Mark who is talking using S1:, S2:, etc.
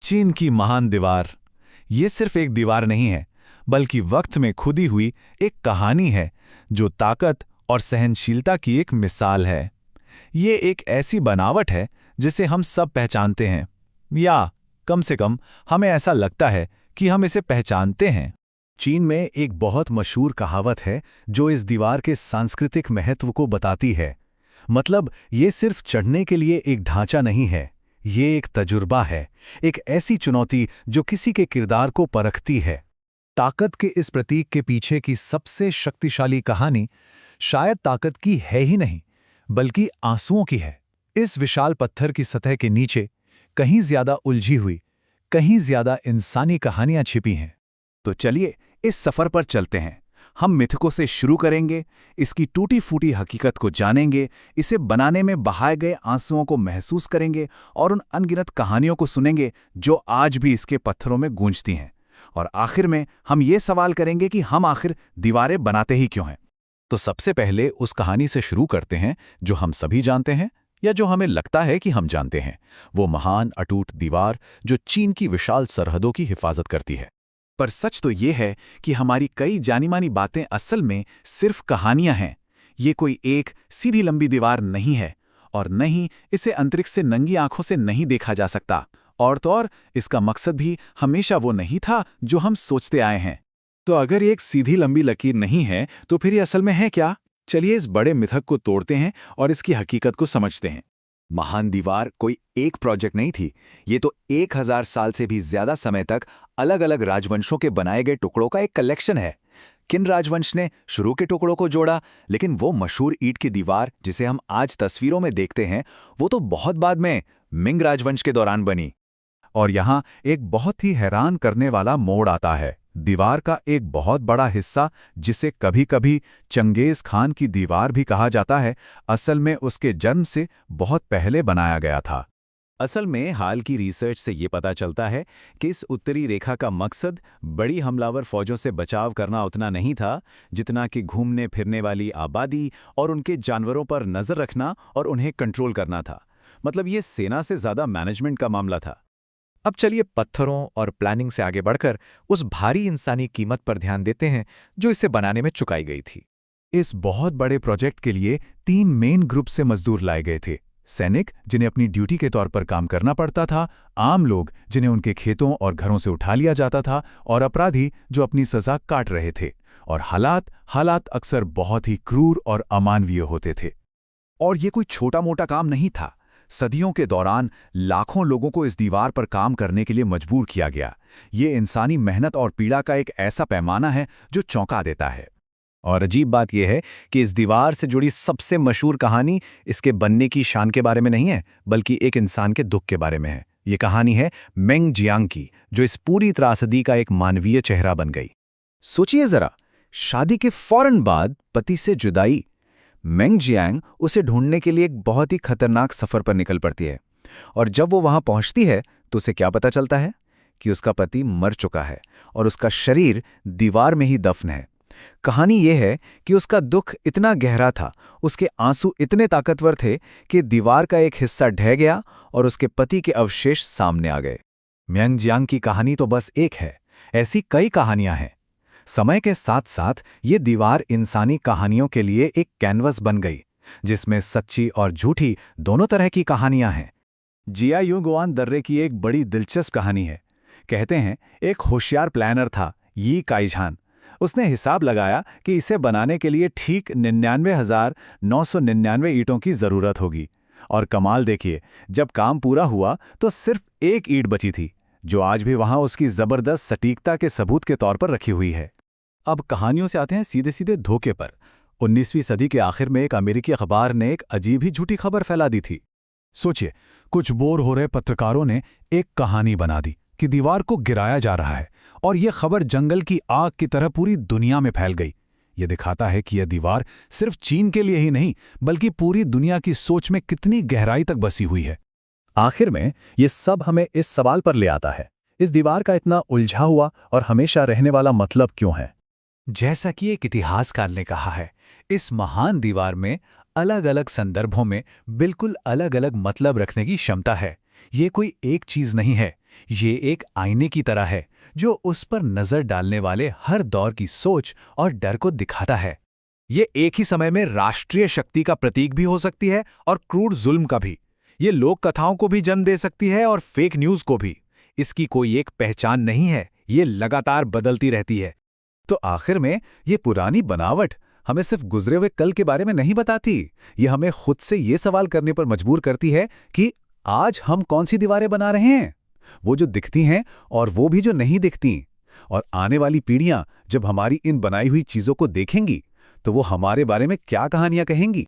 S1: चीन की महान दीवार। ये सिर्फ एक दीवार नहीं है, बल्कि वक्त में खुदी हुई एक कहानी है जो ताकत और सहनशीलता की एक मिसाल है। ये एक ऐसी बनावट है जिसे हम सब पहचानते हैं, या कम से कम हमें ऐसा लगता है कि हम इसे पहचानते हैं।
S2: चीन में एक बहुत मशहूर कहावत है जो इस दीवार के सांस्कृतिक महत्व को बताती है। मतलब ये सिर्फ चढ़ने के लिए एक ढांचा नहीं है, ये एक तजुर्बा है, एक ऐसी चुनौती जो किसी के किरदार को परखती है। ताकत के इस प्रतीक के पीछे की सबसे शक्तिशाली कहानी शायद ताकत की है ही नहीं, बल्कि आंसुओं की है। इस विशाल पत्थर की सतह के नीचे कहीं ज्यादा उलझी हुई, कहीं ज्यादा इंसानी कहानियां छिपी हैं।
S1: तो चलिए इस सफर पर चलते हैं। हम मिथकों से शुरू करेंगे, इसकी टूटी फूटी हकीकत को जानेंगे, इसे बनाने में बहाए गए आंसुओं को महसूस करेंगे और उन अनगिनत कहानियों को सुनेंगे जो आज भी इसके पत्थरों में गूंजती हैं। और आखिर में हम ये सवाल करेंगे कि हम आखिर दीवारें बनाते ही क्यों हैं। तो सबसे पहले उस कहानी से शुरू करते हैं जो हम सभी जानते हैं, या जो हमें लगता है कि हम जानते हैं। वो महान अटूट दीवार जो चीन की विशाल सरहदों की हिफाजत करती है। पर सच तो ये है कि हमारी कई जानी-मानी बातें असल में सिर्फ कहानियां हैं। ये कोई एक सीधी लंबी दीवार नहीं है, और न ही इसे अंतरिक्ष से नंगी आंखों से नहीं देखा जा सकता। और तो और इसका मकसद भी हमेशा वो नहीं था जो हम सोचते आए हैं। तो अगर ये एक सीधी लंबी लकीर नहीं है, तो फिर ये असल में है क्या? चलिए इस बड़े मिथक को तोड़ते हैं और इसकी हकीकत को समझते हैं।
S3: महान दीवार कोई एक प्रोजेक्ट नहीं थी, ये तो 1000 साल से भी ज्यादा समय तक अलग अलग राजवंशों के बनाए गए टुकड़ों का एक कलेक्शन है। किन राजवंश ने शुरू के टुकड़ों को जोड़ा, लेकिन वो मशहूर ईंट की दीवार जिसे हम आज तस्वीरों में देखते हैं, वो तो बहुत बाद में मिंग राजवंश के दौरान बनी।
S2: और यहाँ एक बहुत ही हैरान करने वाला मोड़ आता है। दीवार का एक बहुत बड़ा हिस्सा, जिसे कभी-कभी चंगेज खान की दीवार भी कहा जाता है, असल में उसके जन्म से बहुत पहले बनाया गया था।
S1: असल में हाल की रिसर्च से ये पता चलता है कि इस उत्तरी रेखा का मकसद बड़ी हमलावर फौजों से बचाव करना उतना नहीं था, जितना कि घूमने फिरने वाली आबादी और उनके जानवरों पर नज़र रखना और उन्हें कंट्रोल करना था। मतलब ये सेना से ज़्यादा मैनेजमेंट का मामला था।
S4: अब चलिए पत्थरों और प्लानिंग से आगे बढ़कर उस भारी इंसानी कीमत पर ध्यान देते हैं जो इसे बनाने में चुकाई गई थी।
S2: इस बहुत बड़े प्रोजेक्ट के लिए 3 मेन ग्रुप से मजदूर लाए गए थे। सैनिक, जिन्हें अपनी ड्यूटी के तौर पर काम करना पड़ता था, आम लोग जिन्हें उनके खेतों और घरों से उठा लिया जाता था, और अपराधी जो अपनी सजा काट रहे थे। और हालात अक्सर बहुत ही क्रूर और अमानवीय होते थे।
S3: और ये कोई छोटा मोटा काम नहीं था। सदियों के दौरान लाखों लोगों को इस दीवार पर काम करने के लिए मजबूर किया गया। ये इंसानी मेहनत और पीड़ा का एक ऐसा पैमाना है जो चौंका देता है।
S2: और अजीब बात यह है कि इस दीवार से जुड़ी सबसे मशहूर कहानी इसके बनने की शान के बारे में नहीं है, बल्कि एक इंसान के दुख के बारे में है। ये कहानी है मेंग जियांग की, जो इस पूरी त्रासदी का एक मानवीय चेहरा बन गई।
S3: सोचिए जरा, शादी के फौरन बाद पति से जुदाई। मेंग जियांग उसे ढूंढने के लिए एक बहुत ही खतरनाक सफर पर निकल पड़ती है। और जब वो वहां पहुंचती है तो उसे क्या पता चलता है कि उसका पति मर चुका है और उसका शरीर दीवार में ही दफन है। कहानी यह है कि उसका दुख इतना गहरा था, उसके आंसू इतने ताकतवर थे कि दीवार का एक हिस्सा ढह गया और उसके पति के अवशेष सामने आ गए।
S2: मेंग जियांग की कहानी तो बस एक है, ऐसी कई कहानियां हैं। समय के साथ साथ ये दीवार इंसानी कहानियों के लिए एक कैनवस बन गई, जिसमें सच्ची और झूठी दोनों तरह की कहानियां हैं।
S1: जियायुगुआन दर्रे की एक बड़ी दिलचस्प कहानी है। कहते हैं एक होशियार प्लानर था, यी काइझान। उसने हिसाब लगाया कि इसे बनाने के लिए ठीक 99,999 ईंटों की जरूरत होगी। और कमाल देखिए, जब काम पूरा हुआ तो सिर्फ एक ईंट बची थी, जो आज भी वहां उसकी जबरदस्त सटीकता के सबूत के तौर पर रखी हुई है। अब कहानियों से आते हैं सीधे सीधे धोखे पर। 19वीं सदी के आखिर में एक अमेरिकी अखबार ने एक अजीब ही झूठी खबर फैला दी थी। सोचिए, कुछ बोर हो रहे पत्रकारों ने एक कहानी बना दी कि दीवार को गिराया जा रहा है, और यह खबर जंगल की आग की तरह पूरी दुनिया में फैल गई। यह दिखाता है कि यह दीवार सिर्फ चीन के लिए ही नहीं, बल्कि पूरी दुनिया की सोच में कितनी गहराई तक बसी हुई है। आखिर में ये सब हमें इस सवाल पर ले आता है, इस दीवार का इतना उलझा हुआ और हमेशा रहने वाला मतलब क्यों है?
S4: जैसा कि एक इतिहासकार ने कहा है, इस महान दीवार में अलग अलग संदर्भों में बिल्कुल अलग अलग मतलब रखने की क्षमता है। ये कोई एक चीज नहीं है,
S1: ये एक आईने की तरह है जो उस पर नजर डालने वाले हर दौर की सोच और डर को दिखाता है। ये एक ही समय में राष्ट्रीय शक्ति का प्रतीक भी हो सकती है और क्रूर जुल्म का भी। ये लोक कथाओं को भी जन्म दे सकती है और फेक न्यूज को भी। इसकी कोई एक पहचान नहीं है, ये लगातार बदलती रहती है।
S3: तो आखिर में ये पुरानी बनावट हमें सिर्फ गुजरे हुए कल के बारे में नहीं बताती, ये हमें खुद से ये सवाल करने पर मजबूर करती है कि आज हम कौन सी दीवारें बना रहे हैं, वो जो दिखती हैं और वो भी जो नहीं दिखती। और आने वाली पीढ़ियां जब हमारी इन बनाई हुई चीजों को देखेंगी तो वो हमारे बारे में क्या कहानियां कहेंगी।